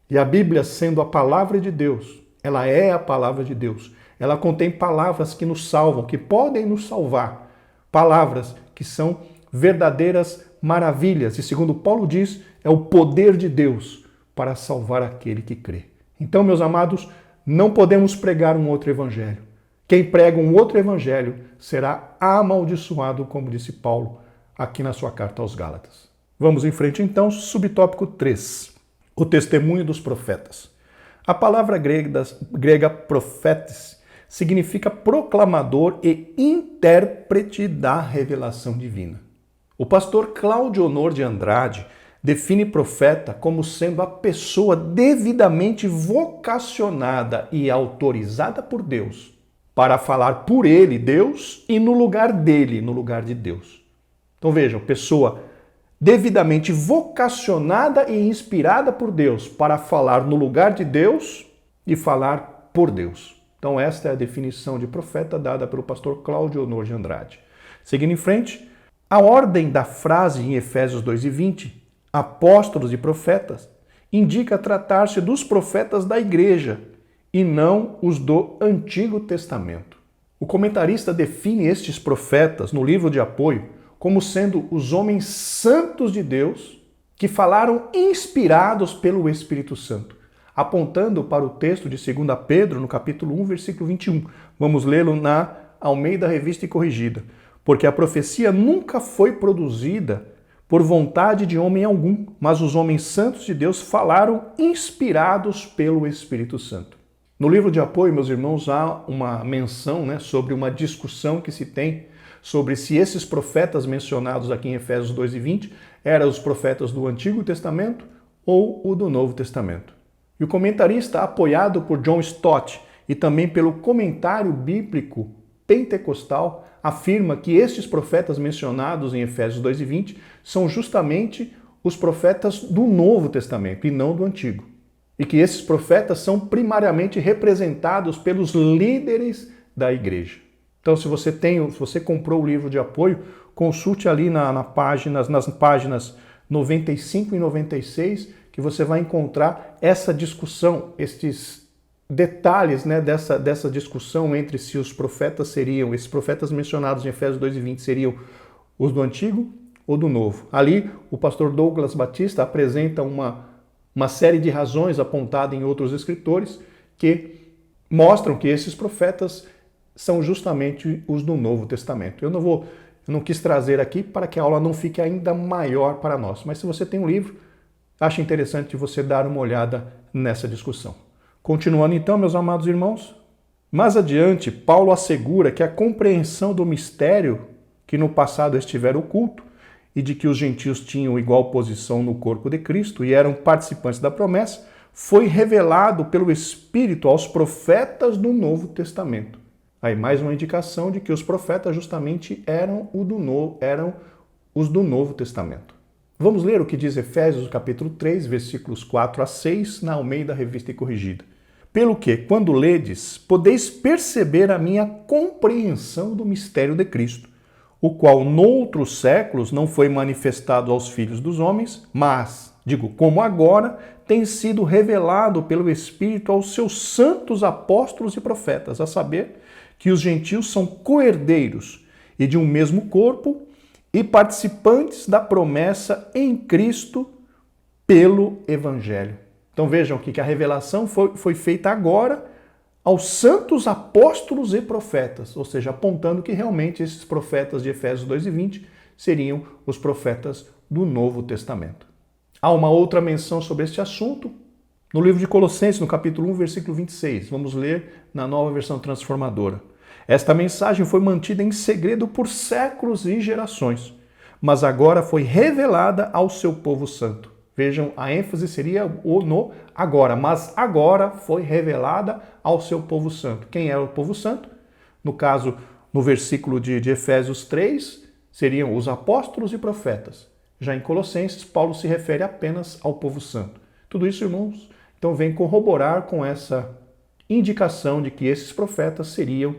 A: E a Bíblia, sendo a palavra de Deus, ela é a palavra de Deus. Ela contém palavras que nos salvam, que podem nos salvar. Palavras que são verdadeiras maravilhas. E segundo Paulo diz, é o poder de Deus para salvar aquele que crê. Então, meus amados, não podemos pregar um outro evangelho. Quem prega um outro evangelho será amaldiçoado, como disse Paulo aqui na sua carta aos Gálatas. Vamos em frente então, subtópico 3. O testemunho dos profetas. A palavra grega profetes significa proclamador e intérprete da revelação divina. O pastor Cláudio Honor de Andrade define profeta como sendo a pessoa devidamente vocacionada e autorizada por Deus para falar por ele, Deus, e no lugar dele, no lugar de Deus. Então vejam, pessoa devidamente vocacionada e inspirada por Deus para falar no lugar de Deus e falar por Deus. Então esta é a definição de profeta dada pelo pastor Cláudio Honor de Andrade. Seguindo em frente, a ordem da frase em Efésios 2:20, apóstolos e profetas, indica tratar-se dos profetas da igreja e não os do Antigo Testamento. O comentarista define estes profetas no livro de apoio como sendo os homens santos de Deus que falaram inspirados pelo Espírito Santo, apontando para o texto de 2 Pedro, no capítulo 1, versículo 21. Vamos lê-lo na Almeida Revista e Corrigida. Porque a profecia nunca foi produzida por vontade de homem algum, mas os homens santos de Deus falaram inspirados pelo Espírito Santo. No livro de apoio, meus irmãos, há uma menção sobre uma discussão que se tem sobre se esses profetas mencionados aqui em Efésios 2:20 eram os profetas do Antigo Testamento ou o do Novo Testamento. E o comentarista, apoiado por John Stott e também pelo comentário bíblico pentecostal afirma que estes profetas mencionados em Efésios 2:20 são justamente os profetas do Novo Testamento e não do Antigo. E que esses profetas são primariamente representados pelos líderes da igreja. Então, se você comprou o livro de apoio, consulte ali nas páginas 95 e 96, que você vai encontrar essa discussão, estes detalhes, né, dessa discussão entre se os profetas seriam, esses profetas mencionados em Efésios 2:20 seriam os do Antigo ou do Novo. Ali, o pastor Douglas Batista apresenta uma série de razões apontadas em outros escritores que mostram que esses profetas são justamente os do Novo Testamento. Eu não quis trazer aqui para que a aula não fique ainda maior para nós, mas se você tem um livro, acho interessante você dar uma olhada nessa discussão. Continuando então, meus amados irmãos, mais adiante, Paulo assegura que a compreensão do mistério que no passado estivera oculto e de que os gentios tinham igual posição no corpo de Cristo e eram participantes da promessa, foi revelado pelo Espírito aos profetas do Novo Testamento. Aí mais uma indicação de que os profetas justamente eram os do Novo Testamento. Vamos ler o que diz Efésios capítulo 3, versículos 4 a 6, na Almeida Revista e Corrigida. Pelo que, quando ledes, podeis perceber a minha compreensão do mistério de Cristo, o qual noutros séculos não foi manifestado aos filhos dos homens, mas, como agora, tem sido revelado pelo Espírito aos seus santos apóstolos e profetas, a saber, que os gentios são co-herdeiros e de um mesmo corpo e participantes da promessa em Cristo pelo Evangelho. Então vejam aqui que a revelação foi feita agora aos santos apóstolos e profetas, ou seja, apontando que realmente esses profetas de Efésios 2:20 seriam os profetas do Novo Testamento. Há uma outra menção sobre este assunto no livro de Colossenses, no capítulo 1, versículo 26. Vamos ler na Nova Versão Transformadora. Esta mensagem foi mantida em segredo por séculos e gerações, mas agora foi revelada ao seu povo santo. Vejam, a ênfase seria no agora, mas agora foi revelada ao seu povo santo. Quem é o povo santo? No caso, no versículo de Efésios 3, seriam os apóstolos e profetas. Já em Colossenses, Paulo se refere apenas ao povo santo. Tudo isso, irmãos, então vem corroborar com essa indicação de que esses profetas seriam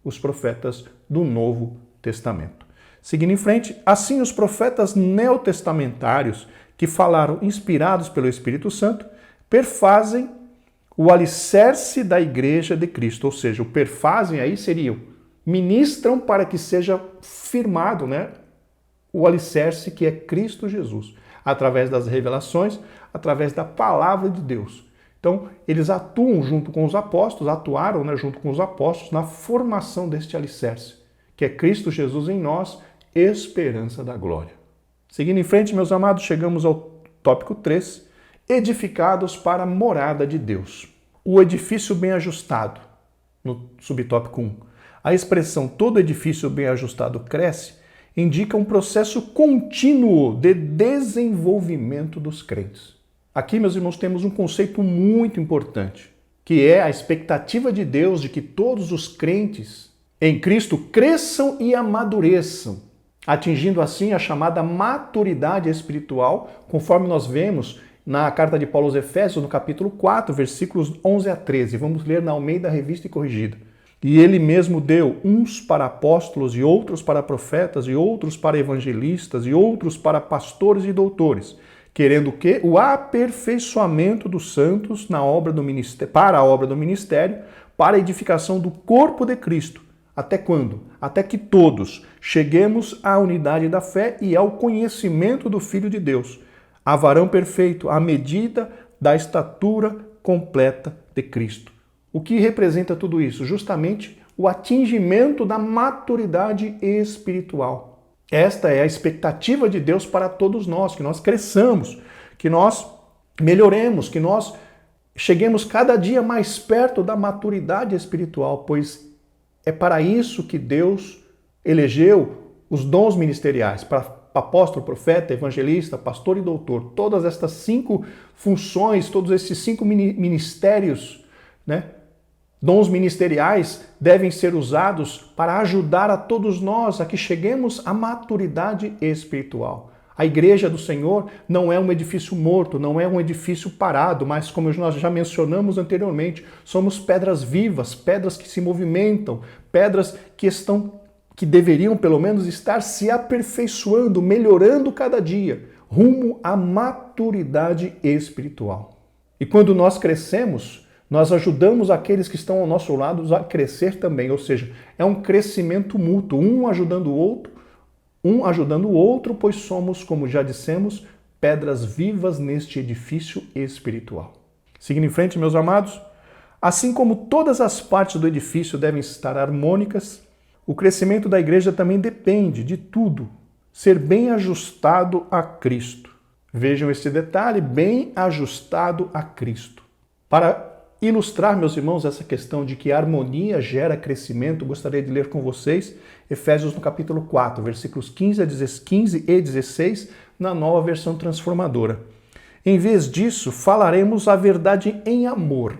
A: os profetas do Novo Testamento. Seguindo em frente, assim os profetas neotestamentários que falaram inspirados pelo Espírito Santo perfazem o alicerce da igreja de Cristo, ou seja, o perfazem aí seriam, ministram para que seja firmado, o alicerce que é Cristo Jesus, através das revelações, através da palavra de Deus. Então, eles atuam junto com os apóstolos, atuaram junto com os apóstolos na formação deste alicerce, que é Cristo Jesus em nós, esperança da glória. Seguindo em frente, meus amados, chegamos ao tópico 3, edificados para a morada de Deus. O edifício bem ajustado, no subtópico 1. A expressão todo edifício bem ajustado cresce indica um processo contínuo de desenvolvimento dos crentes. Aqui, meus irmãos, temos um conceito muito importante, que é a expectativa de Deus de que todos os crentes em Cristo cresçam e amadureçam, atingindo assim a chamada maturidade espiritual, conforme nós vemos na carta de Paulo aos Efésios, no capítulo 4, versículos 11 a 13. Vamos ler na Almeida Revista e Corrigida. E ele mesmo deu uns para apóstolos e outros para profetas e outros para evangelistas e outros para pastores e doutores, querendo que o aperfeiçoamento dos santos na obra do ministério, para a obra do ministério, para a edificação do corpo de Cristo. Até quando? Até que todos cheguemos à unidade da fé e ao conhecimento do Filho de Deus, a varão perfeito, à medida da estatura completa de Cristo. O que representa tudo isso? Justamente o atingimento da maturidade espiritual. Esta é a expectativa de Deus para todos nós, que nós cresçamos, que nós melhoremos, que nós cheguemos cada dia mais perto da maturidade espiritual, pois é para isso que Deus elegeu os dons ministeriais, para apóstolo, profeta, evangelista, pastor e doutor. Todas estas 5 funções, todos esses 5 ministérios, Dons ministeriais devem ser usados para ajudar a todos nós a que cheguemos à maturidade espiritual. A igreja do Senhor não é um edifício morto, não é um edifício parado, mas como nós já mencionamos anteriormente, somos pedras vivas, pedras que se movimentam, pedras que deveriam pelo menos estar se aperfeiçoando, melhorando cada dia, rumo à maturidade espiritual. E quando nós crescemos, nós ajudamos aqueles que estão ao nosso lado a crescer também, ou seja, é um crescimento mútuo, um ajudando o outro, pois somos, como já dissemos, pedras vivas neste edifício espiritual. Seguindo em frente, meus amados, assim como todas as partes do edifício devem estar harmônicas, o crescimento da igreja também depende de tudo ser bem ajustado a Cristo. Vejam esse detalhe, bem ajustado a Cristo. Para ilustrar, meus irmãos, essa questão de que a harmonia gera crescimento, gostaria de ler com vocês Efésios no capítulo 4, versículos 15 e 16, na Nova Versão Transformadora. Em vez disso, falaremos a verdade em amor,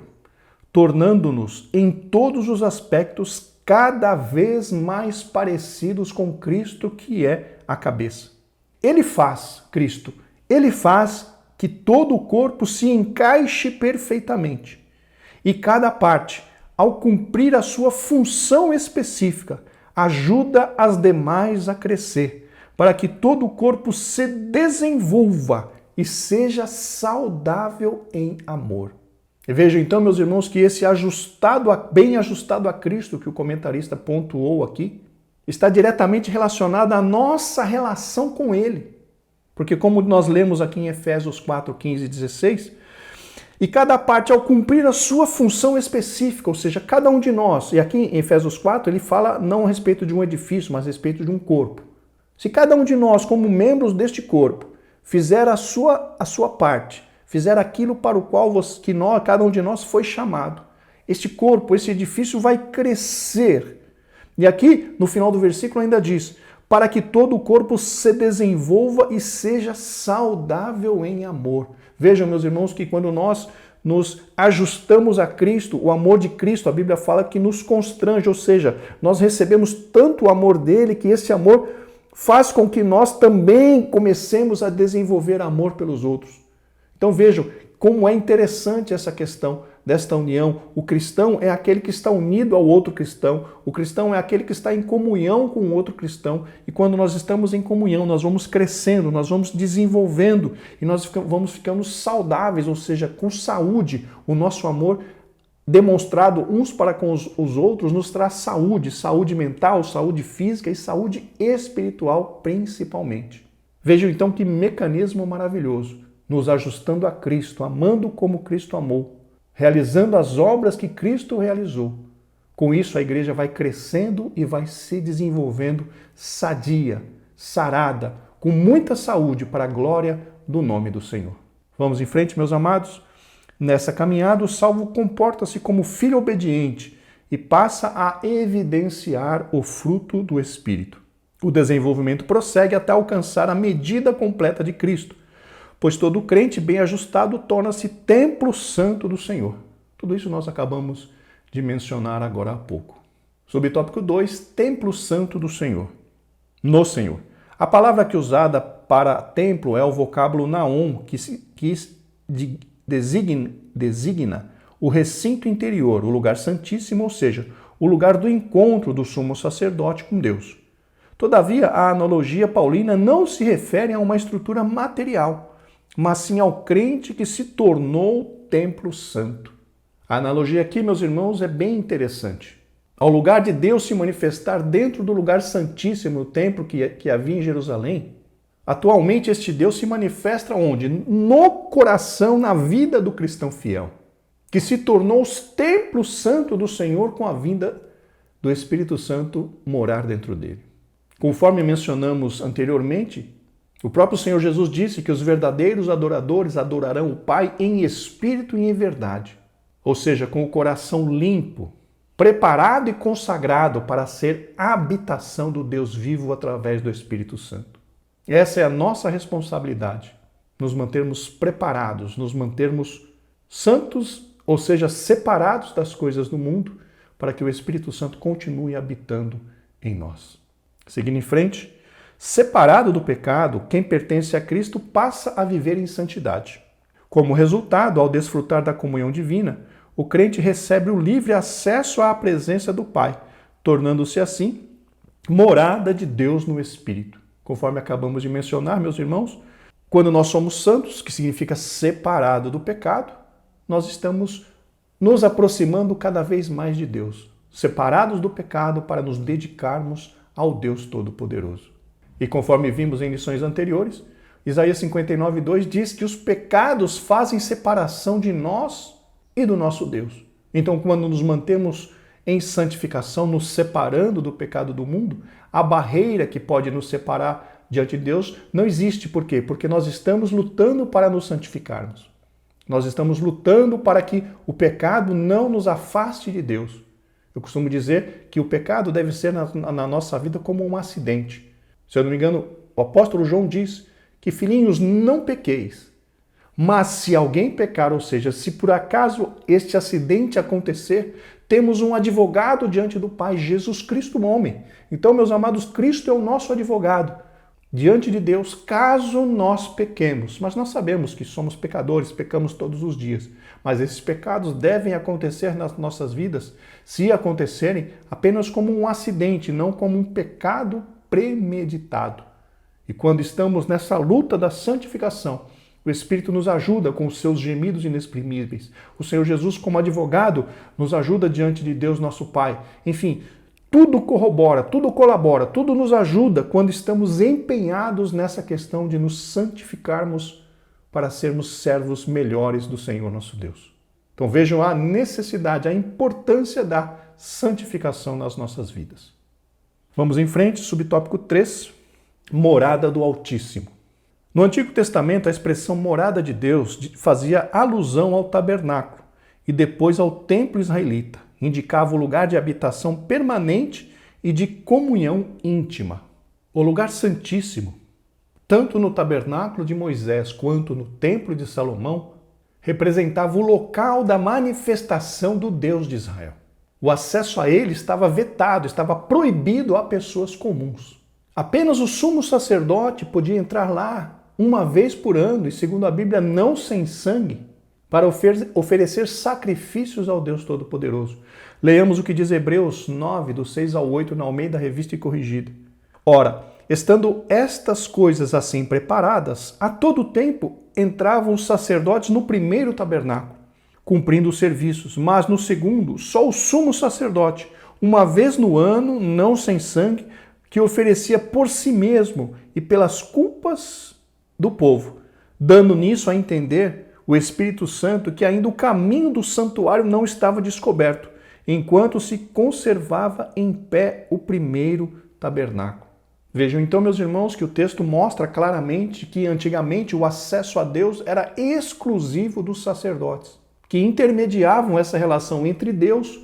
A: tornando-nos em todos os aspectos cada vez mais parecidos com Cristo, que é a cabeça. Cristo faz que todo o corpo se encaixe perfeitamente. E cada parte, ao cumprir a sua função específica, ajuda as demais a crescer, para que todo o corpo se desenvolva e seja saudável em amor. E vejam então, meus irmãos, que esse bem ajustado a Cristo, que o comentarista pontuou aqui, está diretamente relacionado à nossa relação com Ele. Porque como nós lemos aqui em Efésios 4, 15 e 16, e cada parte, ao cumprir a sua função específica, ou seja, cada um de nós, e aqui em Efésios 4 ele fala não a respeito de um edifício, mas a respeito de um corpo. Se cada um de nós, como membros deste corpo, fizer a sua parte, fizer aquilo para o qual cada um de nós foi chamado, este corpo, esse edifício vai crescer. E aqui, no final do versículo ainda diz, para que todo o corpo se desenvolva e seja saudável em amor. Vejam, meus irmãos, que quando nós nos ajustamos a Cristo, o amor de Cristo, a Bíblia fala que nos constrange, ou seja, nós recebemos tanto o amor dele que esse amor faz com que nós também comecemos a desenvolver amor pelos outros. Então vejam como é interessante essa questão desta união. O cristão é aquele que está unido ao outro cristão. O cristão é aquele que está em comunhão com o outro cristão. E quando nós estamos em comunhão, nós vamos crescendo, nós vamos desenvolvendo e nós vamos ficando saudáveis, ou seja, com saúde. O nosso amor demonstrado uns para com os outros nos traz saúde, saúde mental, saúde física e saúde espiritual principalmente. Vejam então que mecanismo maravilhoso. Nos ajustando a Cristo, amando como Cristo amou, realizando as obras que Cristo realizou. Com isso, a igreja vai crescendo e vai se desenvolvendo sadia, sarada, com muita saúde para a glória do nome do Senhor. Vamos em frente, meus amados? Nessa caminhada, o salvo comporta-se como filho obediente e passa a evidenciar o fruto do Espírito. O desenvolvimento prossegue até alcançar a medida completa de Cristo, pois todo crente bem ajustado torna-se templo santo do Senhor. Tudo isso nós acabamos de mencionar agora há pouco. Subtópico 2, templo santo do Senhor. No Senhor. A palavra que é usada para templo é o vocábulo naon, que designa o recinto interior, o lugar santíssimo, ou seja, o lugar do encontro do sumo sacerdote com Deus. Todavia, a analogia paulina não se refere a uma estrutura material, mas sim ao crente que se tornou templo santo. A analogia aqui, meus irmãos, é bem interessante. Ao lugar de Deus se manifestar dentro do lugar santíssimo, o templo que havia em Jerusalém, atualmente este Deus se manifesta onde? No coração, na vida do cristão fiel, que se tornou o templo santo do Senhor com a vinda do Espírito Santo morar dentro dele. Conforme mencionamos anteriormente, o próprio Senhor Jesus disse que os verdadeiros adoradores adorarão o Pai em espírito e em verdade, ou seja, com o coração limpo, preparado e consagrado para ser a habitação do Deus vivo através do Espírito Santo. Essa é a nossa responsabilidade, nos mantermos preparados, nos mantermos santos ou seja, separados das coisas do mundo, para que o Espírito Santo continue habitando em nós. Seguindo em frente, separado do pecado, quem pertence a Cristo passa a viver em santidade. Como resultado, ao desfrutar da comunhão divina, o crente recebe o livre acesso à presença do Pai, tornando-se assim morada de Deus no Espírito. Conforme acabamos de mencionar, meus irmãos, quando nós somos santos, que significa separado do pecado, nós estamos nos aproximando cada vez mais de Deus, separados do pecado para nos dedicarmos ao Deus Todo-Poderoso. E conforme vimos em lições anteriores, Isaías 59:2 diz que os pecados fazem separação de nós e do nosso Deus. Então, quando nos mantemos em santificação, nos separando do pecado do mundo, a barreira que pode nos separar diante de Deus não existe. Por quê? Porque nós estamos lutando para nos santificarmos. Nós estamos lutando para que o pecado não nos afaste de Deus. Eu costumo dizer que o pecado deve ser na nossa vida como um acidente. Se eu não me engano, o apóstolo João diz que, filhinhos, não pequeis. Mas se alguém pecar, ou seja, se por acaso este acidente acontecer, temos um advogado diante do Pai, Jesus Cristo, homem. Então, meus amados, Cristo é o nosso advogado diante de Deus, caso nós pequemos. Mas nós sabemos que somos pecadores, pecamos todos os dias. Mas esses pecados devem acontecer nas nossas vidas, se acontecerem, apenas como um acidente, não como um pecado premeditado. E quando estamos nessa luta da santificação, o Espírito nos ajuda com os seus gemidos inexprimíveis. O Senhor Jesus, como advogado, nos ajuda diante de Deus, nosso Pai. Enfim, tudo corrobora, tudo colabora, tudo nos ajuda quando estamos empenhados nessa questão de nos santificarmos para sermos servos melhores do Senhor nosso Deus. Então vejam a necessidade, a importância da santificação nas nossas vidas. Vamos em frente, subtópico 3, morada do Altíssimo. No Antigo Testamento, a expressão morada de Deus fazia alusão ao tabernáculo e depois ao templo israelita. Indicava o lugar de habitação permanente e de comunhão íntima. O lugar santíssimo, tanto no tabernáculo de Moisés quanto no templo de Salomão, representava o local da manifestação do Deus de Israel. O acesso a ele estava vetado, estava proibido a pessoas comuns. Apenas o sumo sacerdote podia entrar lá uma vez por ano, e segundo a Bíblia, não sem sangue, para oferecer sacrifícios ao Deus Todo-Poderoso. Leiamos o que diz Hebreus 9, do 6 ao 8, na Almeida Revista e Corrigida. Ora, estando estas coisas assim preparadas, a todo tempo entravam os sacerdotes no primeiro tabernáculo, cumprindo os serviços, mas no segundo, só o sumo sacerdote, uma vez no ano, não sem sangue, que oferecia por si mesmo e pelas culpas do povo, dando nisso a entender o Espírito Santo que ainda o caminho do santuário não estava descoberto, enquanto se conservava em pé o primeiro tabernáculo. Vejam então, meus irmãos, que o texto mostra claramente que antigamente o acesso a Deus era exclusivo dos sacerdotes, que intermediavam essa relação entre Deus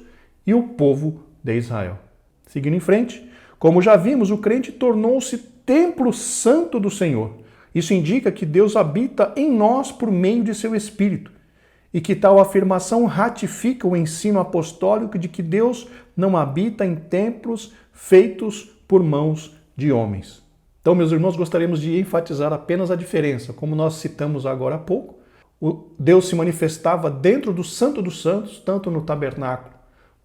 A: e o povo de Israel. Seguindo em frente, como já vimos, o crente tornou-se templo santo do Senhor. Isso indica que Deus habita em nós por meio de seu Espírito e que tal afirmação ratifica o ensino apostólico de que Deus não habita em templos feitos por mãos de homens. Então, meus irmãos, gostaríamos de enfatizar apenas a diferença. Como nós citamos agora há pouco, Deus se manifestava dentro do Santo dos Santos, tanto no tabernáculo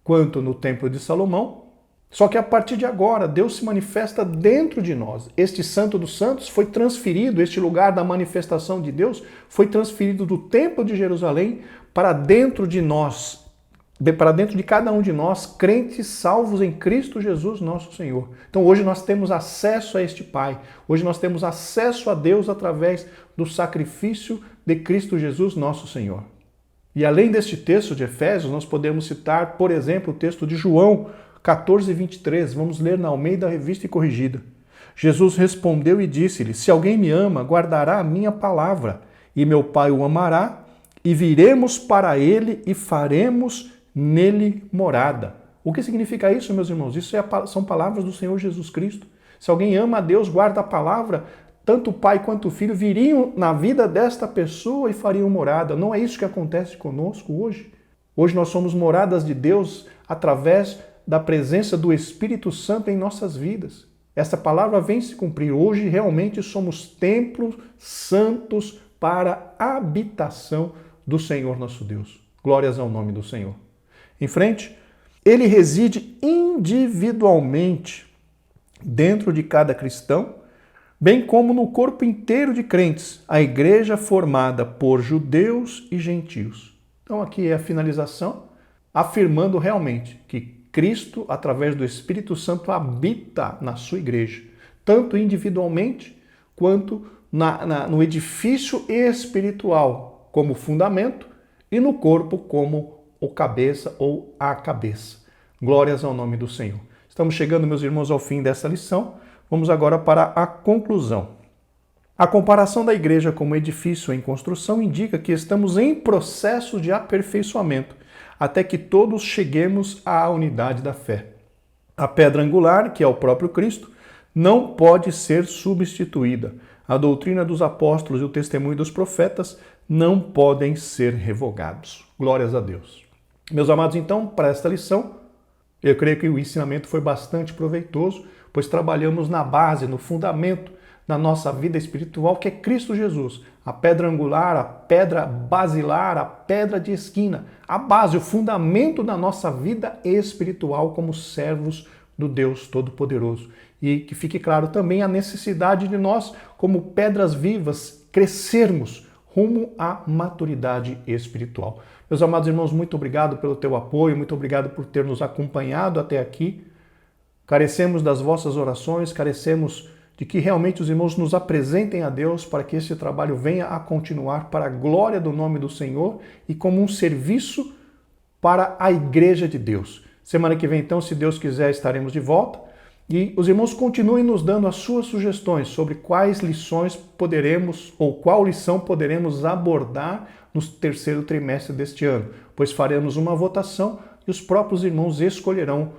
A: quanto no Templo de Salomão. Só que a partir de agora, Deus se manifesta dentro de nós. Este Santo dos Santos foi transferido, este lugar da manifestação de Deus foi transferido do Templo de Jerusalém para dentro de nós, para dentro de cada um de nós, crentes salvos em Cristo Jesus, nosso Senhor. Então hoje nós temos acesso a este Pai. Hoje nós temos acesso a Deus através do sacrifício de Cristo Jesus, nosso Senhor. E além deste texto de Efésios, nós podemos citar, por exemplo, o texto de João 14:23, vamos ler na Almeida Revista e Corrigida. Jesus respondeu e disse-lhe: se alguém me ama, guardará a minha palavra, e meu Pai o amará, e viremos para ele e faremos nele morada. O que significa isso, meus irmãos? Isso são palavras do Senhor Jesus Cristo. Se alguém ama a Deus, guarda a palavra, tanto o Pai quanto o Filho viriam na vida desta pessoa e fariam morada. Não é isso que acontece conosco hoje? Hoje nós somos moradas de Deus através da presença do Espírito Santo em nossas vidas. Essa palavra vem se cumprir. Hoje realmente somos templos santos para a habitação do Senhor nosso Deus. Glórias ao nome do Senhor. Em frente, ele reside individualmente dentro de cada cristão, bem como no corpo inteiro de crentes, a igreja formada por judeus e gentios. Então aqui é a finalização, afirmando realmente que Cristo, através do Espírito Santo, habita na sua igreja, tanto individualmente quanto no edifício espiritual como fundamento e no corpo como o cabeça ou a cabeça. Glórias ao nome do Senhor. Estamos chegando, meus irmãos, ao fim dessa lição. Vamos agora para a conclusão. A comparação da igreja como edifício em construção indica que estamos em processo de aperfeiçoamento, até que todos cheguemos à unidade da fé. A pedra angular, que é o próprio Cristo, não pode ser substituída. A doutrina dos apóstolos e o testemunho dos profetas não podem ser revogados. Glórias a Deus. Meus amados, então, para esta lição, eu creio que o ensinamento foi bastante proveitoso, pois trabalhamos na base, no fundamento da nossa vida espiritual, que é Cristo Jesus, a pedra angular, a pedra basilar, a pedra de esquina, a base, o fundamento da nossa vida espiritual como servos do Deus Todo-Poderoso. E que fique claro também a necessidade de nós, como pedras vivas, crescermos rumo à maturidade espiritual. Meus amados irmãos, muito obrigado pelo teu apoio, muito obrigado por ter nos acompanhado até aqui. Carecemos das vossas orações, carecemos de que realmente os irmãos nos apresentem a Deus para que esse trabalho venha a continuar para a glória do nome do Senhor e como um serviço para a Igreja de Deus. Semana que vem, então, se Deus quiser, estaremos de volta. E os irmãos continuem nos dando as suas sugestões sobre quais lições poderemos ou qual lição poderemos abordar no terceiro trimestre deste ano, pois faremos uma votação e os próprios irmãos escolherão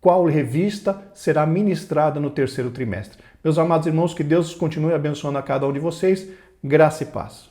A: qual revista será ministrada no terceiro trimestre. Meus amados irmãos, que Deus continue abençoando a cada um de vocês. Graça e paz.